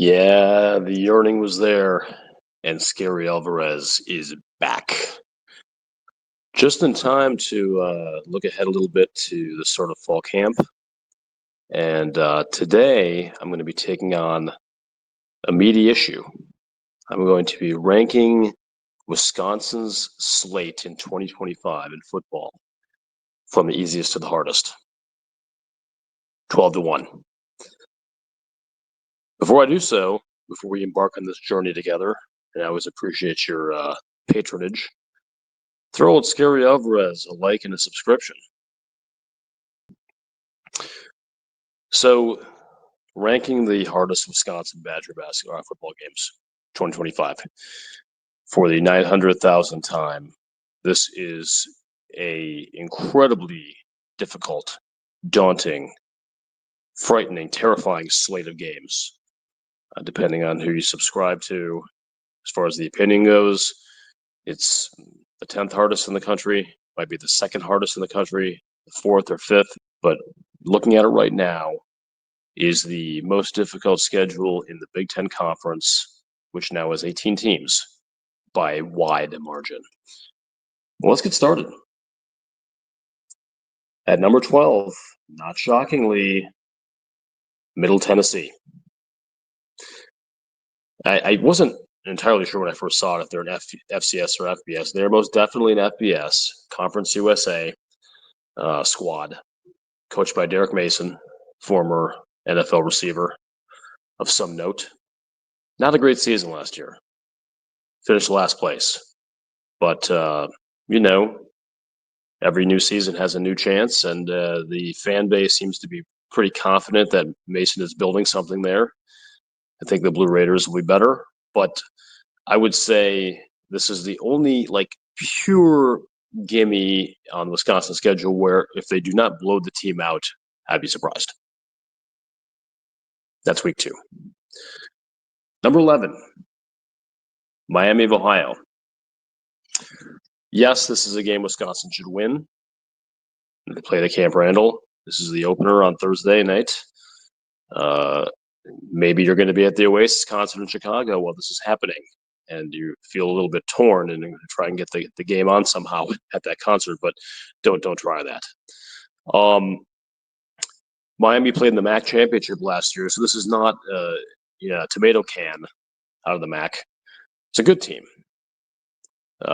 Yeah, the yearning was there, and Scary Alvarez is back. Just in time to look ahead a little bit to the start of fall camp. And today, I'm going to be taking on a meaty issue. I'm going to be ranking Wisconsin's slate in 2025 in football from the easiest to the hardest, 12-1. Before I do so, before we embark on this journey together, and I always appreciate your patronage, throw old Scary Alvarez a like and a subscription. So, ranking the hardest Wisconsin Badger basketball football games, 2025, for the 900,000th time. This is a incredibly difficult, daunting, frightening, terrifying slate of games, depending on who you subscribe to. As far as the opinion goes, it's the 10th hardest in the country, might be the second hardest in the country, the fourth or fifth, but looking at it right now, is the most difficult schedule in the Big Ten Conference, which now has 18 teams by a wide margin. Well, let's get started. At number 12, not shockingly, Middle Tennessee. I wasn't entirely sure when I first saw it if they're an FCS or FBS. They're most definitely an FBS, Conference USA squad, coached by Derek Mason, former NFL receiver of some note. Not a great season last year. Finished last place. But, every new season has a new chance, and the fan base seems to be pretty confident that Mason is building something there. I think the Blue Raiders will be better, but I would say this is the only pure gimme on the Wisconsin schedule where if they do not blow the team out, I'd be surprised. That's week 2. Number 11, Miami of Ohio. Yes, this is a game Wisconsin should win. They play the Camp Randall. This is the opener on Thursday night. Maybe you're going to be at the Oasis concert in Chicago while this is happening, and you feel a little bit torn and try and get the game on somehow at that concert, but don't try that. Miami played in the MAC championship last year, so this is not a tomato can out of the MAC. It's a good team.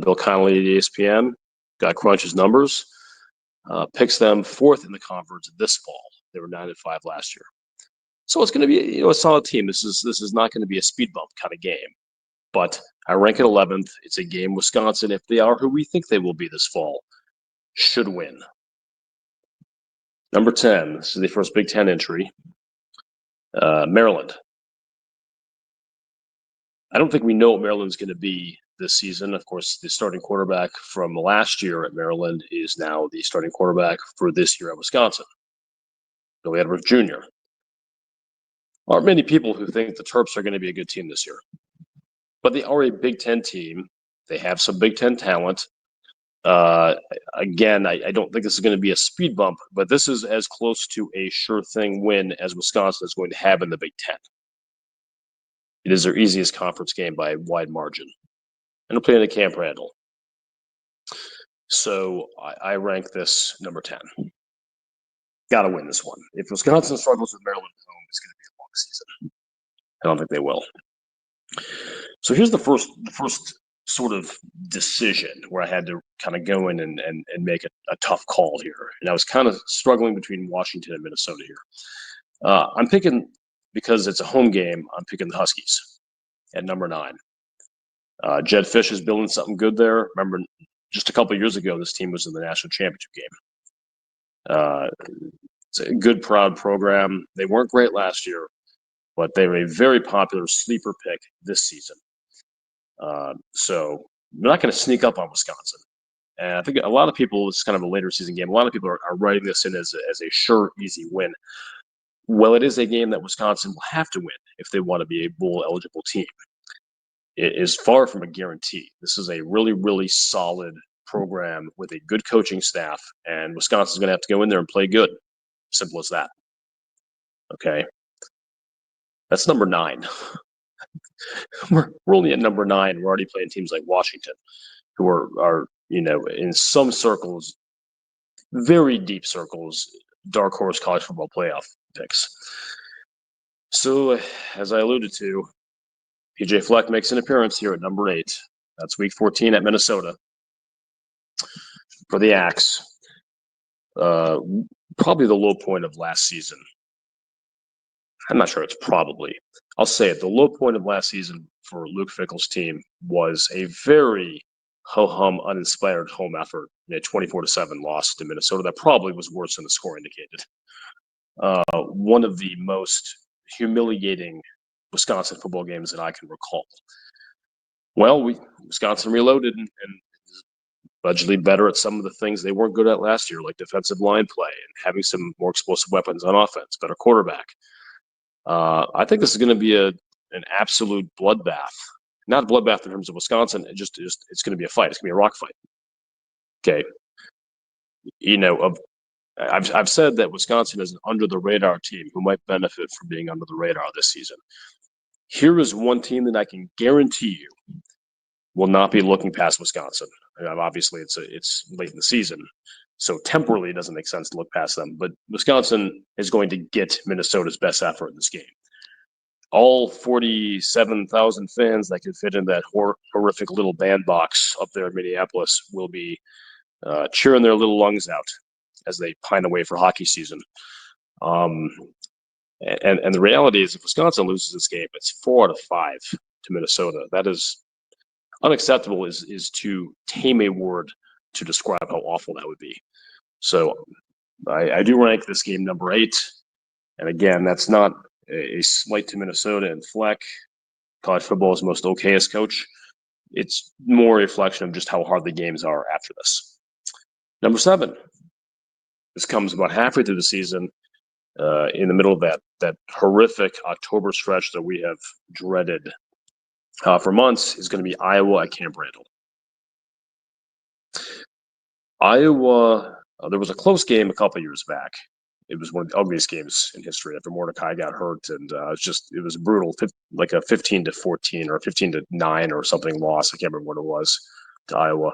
Bill Connolly at ESPN got Crunch's numbers, picks them 4th in the conference this fall. They were 9-5 last year. So it's going to be a solid team. This is not going to be a speed bump kind of game. But I rank it 11th. It's a game Wisconsin, if they are who we think they will be this fall, should win. Number 10, this is the first Big Ten entry, Maryland. I don't think we know what Maryland's going to be this season. Of course, the starting quarterback from last year at Maryland is now the starting quarterback for this year at Wisconsin, Billy Edwards Jr. Aren't many people who think the Terps are going to be a good team this year. But they are a Big Ten team. They have some Big Ten talent. Again, I don't think this is going to be a speed bump, but this is as close to a sure thing win as Wisconsin is going to have in the Big Ten. It is their easiest conference game by a wide margin. And they're playing at Camp Randall. So I rank this number 10. Got to win this one. If Wisconsin struggles with Maryland at home, it's going to be a long season. I don't think they will. So here's the first sort of decision where I had to kind of go in and make a tough call here. And I was kind of struggling between Washington and Minnesota here. I'm picking, because it's a home game, I'm picking the Huskies at number 9. Jed Fish is building something good there. Remember, just a couple of years ago, this team was in the national championship game. It's a good, proud program. They weren't great last year, but they were a very popular sleeper pick this season. So they're not going to sneak up on Wisconsin. And I think a lot of people, it's kind of a later season game, a lot of people are writing this in as a sure, easy win. Well, it is a game that Wisconsin will have to win if they want to be a bowl-eligible team. It is far from a guarantee. This is a really, really solid program with a good coaching staff, and Wisconsin's going to have to go in there and play good. Simple as that. Okay. That's number 9. We're only at number 9. We're already playing teams like Washington, who are in some circles, very deep circles, dark horse college football playoff picks. So, as I alluded to, PJ Fleck makes an appearance here at number 8. That's week 14 at Minnesota for the Axe. Probably the low point of last season. I'm not sure it's probably. I'll say it. The low point of last season for Luke Fickell's team was a very ho-hum, uninspired home effort in a 24-7 loss to Minnesota. That probably was worse than the score indicated. One of the most humiliating Wisconsin football games that I can recall. Well, Wisconsin reloaded and allegedly better at some of the things they weren't good at last year, like defensive line play and having some more explosive weapons on offense, better quarterback. I think this is going to be an absolute bloodbath. Not a bloodbath in terms of Wisconsin. It's going to be a fight. It's going to be a rock fight. Okay. I've said that Wisconsin is an under the radar team who might benefit from being under the radar this season. Here is one team that I can guarantee you will not be looking past Wisconsin. Obviously, it's late in the season, so temporally it doesn't make sense to look past them. But Wisconsin is going to get Minnesota's best effort in this game. All 47,000 fans that can fit in that horrific little bandbox up there in Minneapolis will be cheering their little lungs out as they pine away for hockey season. And the reality is, if Wisconsin loses this game, it's 4 out of 5 to Minnesota. That is unacceptable. Is to tame a word to describe how awful that would be. So I do rank this game number 8. And again, that's not a slight to Minnesota and Fleck, college football's most okayest coach. It's more a reflection of just how hard the games are after this. Number 7. This comes about halfway through the season, in the middle of that horrific October stretch that we have dreaded for months, is going to be Iowa at Camp Randall. Iowa, there was a close game a couple years back. It was one of the ugliest games in history after Mordecai got hurt, and it was brutal, like a 15-14 or 15-9 or something loss. I can't remember what it was to Iowa.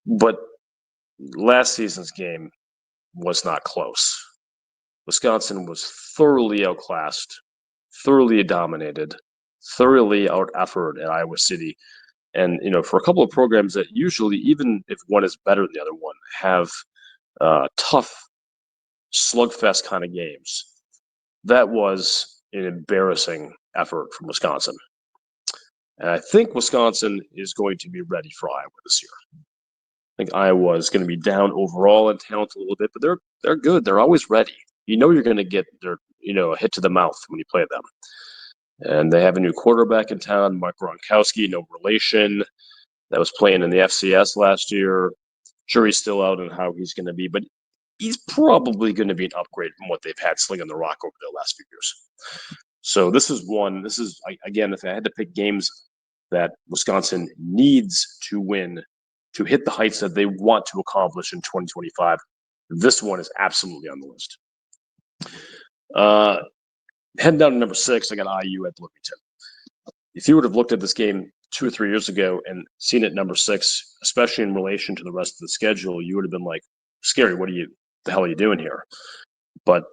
But last season's game was not close. Wisconsin was thoroughly outclassed, thoroughly dominated, thoroughly out-efforted at Iowa City. And, for a couple of programs that usually, even if one is better than the other one, have tough slugfest kind of games, that was an embarrassing effort from Wisconsin. And I think Wisconsin is going to be ready for Iowa this year. I think Iowa is going to be down overall in talent a little bit, but they're good. They're always ready. You're going to get a hit to the mouth when you play them. And they have a new quarterback in town, Mike Gronkowski, no relation, that was playing in the FCS last year. Jury's still out on how he's going to be, but he's probably going to be an upgrade from what they've had slinging the rock over the last few years. So this is, again, if I had to pick games that Wisconsin needs to win to hit the heights that they want to accomplish in 2025, this one is absolutely on the list. Heading down to number 6, I got IU at Bloomington. If you would have looked at this game 2 or 3 years ago and seen it number 6, especially in relation to the rest of the schedule, you would have been like, "Scary, the hell are you doing here?" But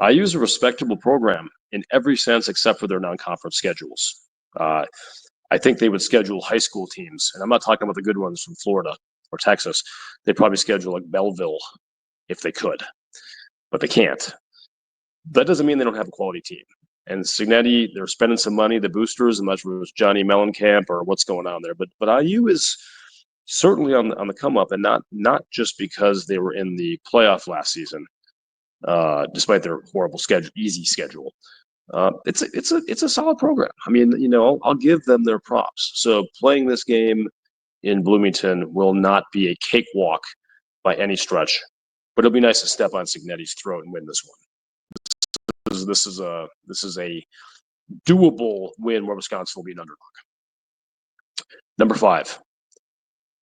IU is a respectable program in every sense except for their non-conference schedules. I think they would schedule high school teams, and I'm not talking about the good ones from Florida or Texas. They'd probably schedule like Belleville if they could, but they can't. That doesn't mean they don't have a quality team. And Signetti, they're spending some money, the boosters, and much was Johnny Mellencamp or what's going on there. But IU is certainly on the come up, and not just because they were in the playoff last season, despite their horrible easy schedule. It's a solid program. I mean, I'll give them their props. So playing this game in Bloomington will not be a cakewalk by any stretch, but it'll be nice to step on Signetti's throat and win this one. This is a doable win where Wisconsin will be an underdog. Number 5,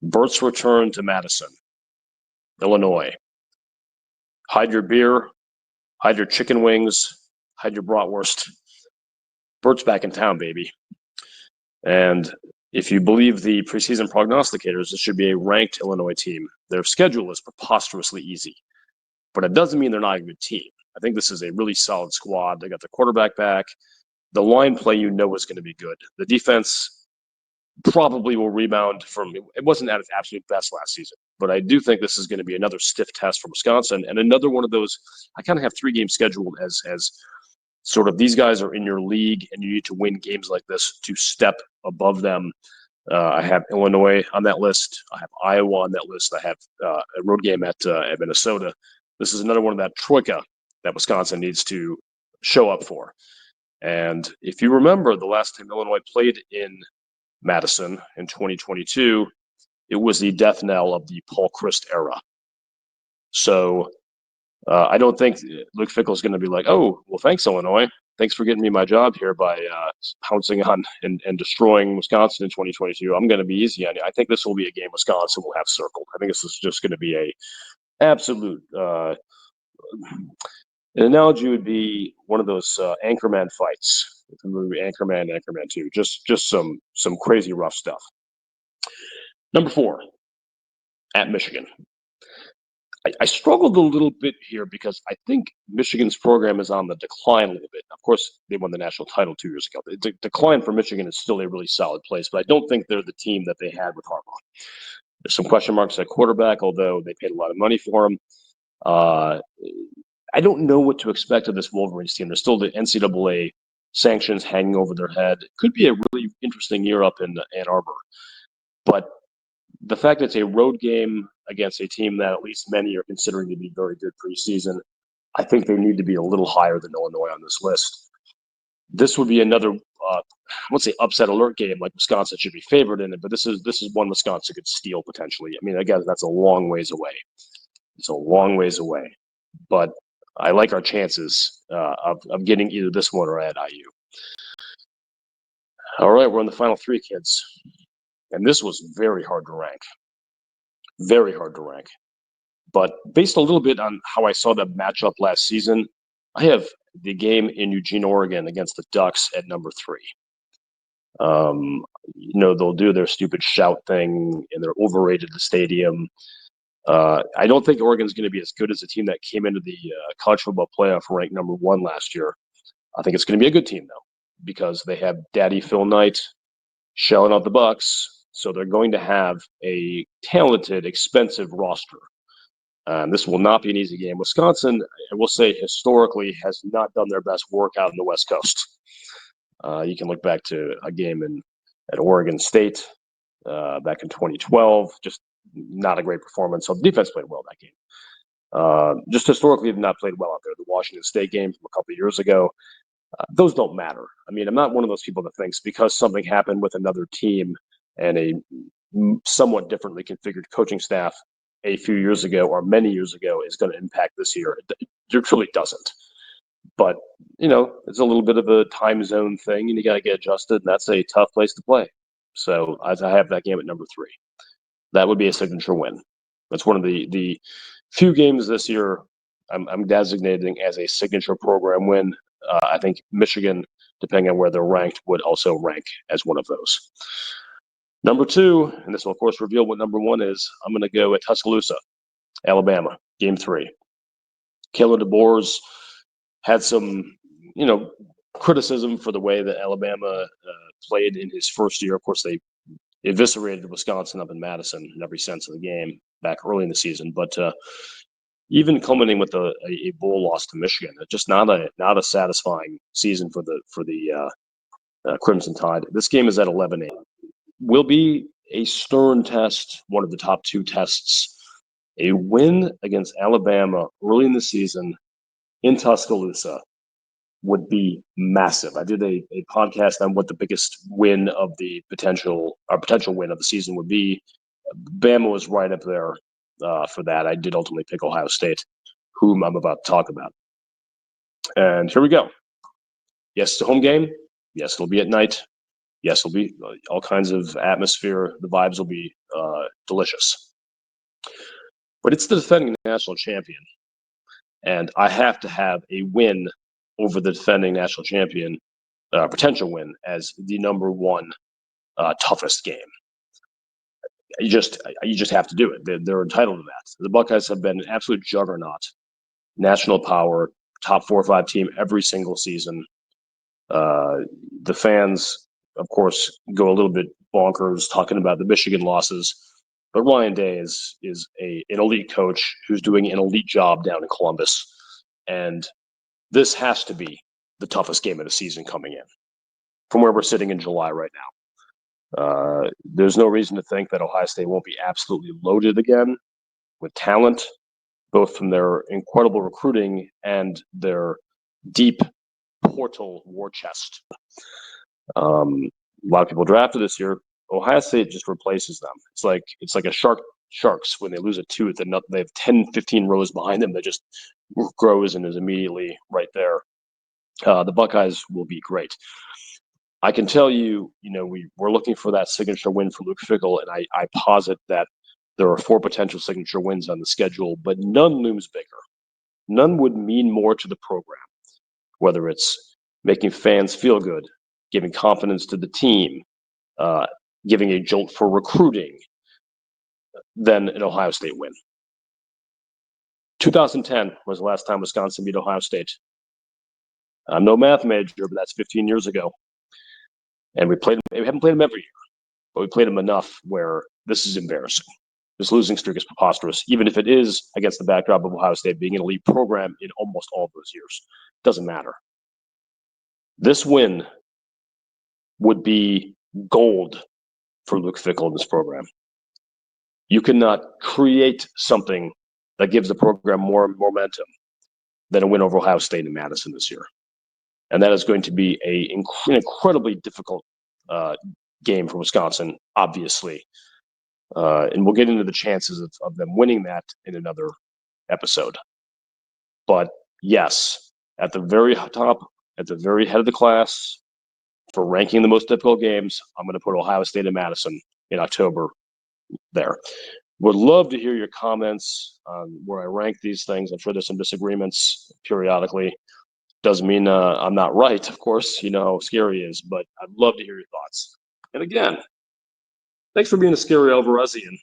Bert's return to Madison, Illinois. Hide your beer, hide your chicken wings, hide your bratwurst. Bert's back in town, baby. And if you believe the preseason prognosticators, this should be a ranked Illinois team. Their schedule is preposterously easy, but it doesn't mean they're not a good team. I think this is a really solid squad. They got the quarterback back. The line play is going to be good. The defense probably will rebound from it wasn't at its absolute best last season, but I do think this is going to be another stiff test for Wisconsin and another one of those. I kind of have 3 games scheduled as sort of these guys are in your league and you need to win games like this to step above them. I have Illinois on that list. I have Iowa on that list. I have a road game at Minnesota. This is another one of that troika that Wisconsin needs to show up for. And if you remember, the last time Illinois played in Madison in 2022, it was the death knell of the Paul Chryst era. So I don't think Luke Fickell is going to be like, oh, well, thanks, Illinois. Thanks for getting me my job here by pouncing on and destroying Wisconsin in 2022. I'm going to be easy on you. I think this will be a game Wisconsin will have circled. I think this is just going to be a absolute an analogy would be one of those Anchorman fights, the movie Anchorman 2. Just some crazy rough stuff. Number 4, at Michigan. I struggled a little bit here because I think Michigan's program is on the decline a little bit. Of course, they won the national title 2 years ago. The decline for Michigan is still a really solid place, but I don't think they're the team that they had with Harbaugh. There's some question marks at quarterback, although they paid a lot of money for him. I don't know what to expect of this Wolverines team. There's still the NCAA sanctions hanging over their head. It could be a really interesting year up in Ann Arbor. But the fact that it's a road game against a team that at least many are considering to be very good preseason, I think they need to be a little higher than Illinois on this list. This would be another, I won't say upset alert game like Wisconsin should be favored in it, but this is one Wisconsin could steal potentially. I mean, again, that's a long ways away. It's a long ways away. But I like our chances of getting either this one or at IU. All right, we're on the final 3, kids. And this was very hard to rank. Very hard to rank. But based a little bit on how I saw that matchup last season, I have the game in Eugene, Oregon against the Ducks at number 3. They'll do their stupid shout thing and they're overrated the stadium. I don't think Oregon's going to be as good as a team that came into the college football playoff ranked number 1 last year. I think it's going to be a good team, though, because they have Daddy Phil Knight shelling out the bucks. So they're going to have a talented, expensive roster. This will not be an easy game. Wisconsin, I will say, historically has not done their best work out in the West Coast. You can look back to a game at Oregon State back in 2012. Just not a great performance. So the defense played well that game. Just historically have not played well out there. The Washington State game from a couple of years ago, those don't matter. I mean, I'm not one of those people that thinks because something happened with another team and a somewhat differently configured coaching staff a few years ago or many years ago is going to impact this year. It truly doesn't. But, it's a little bit of a time zone thing, and you got to get adjusted, and that's a tough place to play. So I have that game at number 3. That would be a signature win. That's one of the few games this year I'm designating as a signature program win. I think Michigan, depending on where they're ranked, would also rank as one of those. Number 2, and this will, of course, reveal what number 1 is, I'm going to go at Tuscaloosa, Alabama, game 3. Kalen DeBoer's had some, criticism for the way that Alabama played in his first year. Of course, they eviscerated Wisconsin up in Madison in every sense of the game back early in the season. But even culminating with a bowl loss to Michigan, just not a satisfying season for the Crimson Tide. This game is at 11-8. Will be a stern test, one of the top 2 tests. A win against Alabama early in the season in Tuscaloosa would be massive. I did a podcast on what the biggest win of the potential win of the season would be. Bama was right up there for that. I did ultimately pick Ohio State, whom I'm about to talk about. And here we go. Yes, it's a home game. Yes, it'll be at night. Yes, it'll be all kinds of atmosphere. The vibes will be delicious. But it's the defending national champion. And I have to have a win over the defending national champion, potential win, as the number one toughest game. You just have to do it. They're entitled to that. The Buckeyes have been an absolute juggernaut, national power, top 4 or 5 team every single season. The fans, of course, go a little bit bonkers talking about the Michigan losses, but Ryan Day is an elite coach who's doing an elite job down in Columbus, and this has to be the toughest game of the season coming in from where we're sitting in July right now. There's no reason to think that Ohio State won't be absolutely loaded again with talent, both from their incredible recruiting and their deep portal war chest. A lot of people drafted this year. Ohio State just replaces them. It's like a sharks when they lose a tooth and they have 10, 15 rows behind them that just grows and is immediately right there. The Buckeyes will be great. I can tell you, we're looking for that signature win for Luke Fickell, and I posit that there are 4 potential signature wins on the schedule, but none looms bigger. None would mean more to the program, whether it's making fans feel good, giving confidence to the team, giving a jolt for recruiting, than an Ohio State win. 2010 was the last time Wisconsin beat Ohio State. I'm no math major, but that's 15 years ago. And we haven't played them every year, but we played them enough where this is embarrassing. This losing streak is preposterous, even if it is against the backdrop of Ohio State being an elite program in almost all of those years. It doesn't matter. This win would be gold for Luke Fickell in this program. You cannot create something that gives the program more momentum than a win over Ohio State in Madison this year. And that is going to be an incredibly difficult game for Wisconsin, obviously. And we'll get into the chances of them winning that in another episode. But yes, at the very top, at the very head of the class, for ranking the most difficult games, I'm going to put Ohio State and Madison in October there. Would love to hear your comments on where I rank these things. I'm sure there's some disagreements periodically. Doesn't mean I'm not right, of course. You know how scary is, but I'd love to hear your thoughts. And again, thanks for being a Scary Alvarazian.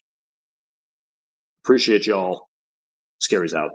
Appreciate y'all. Scary's out.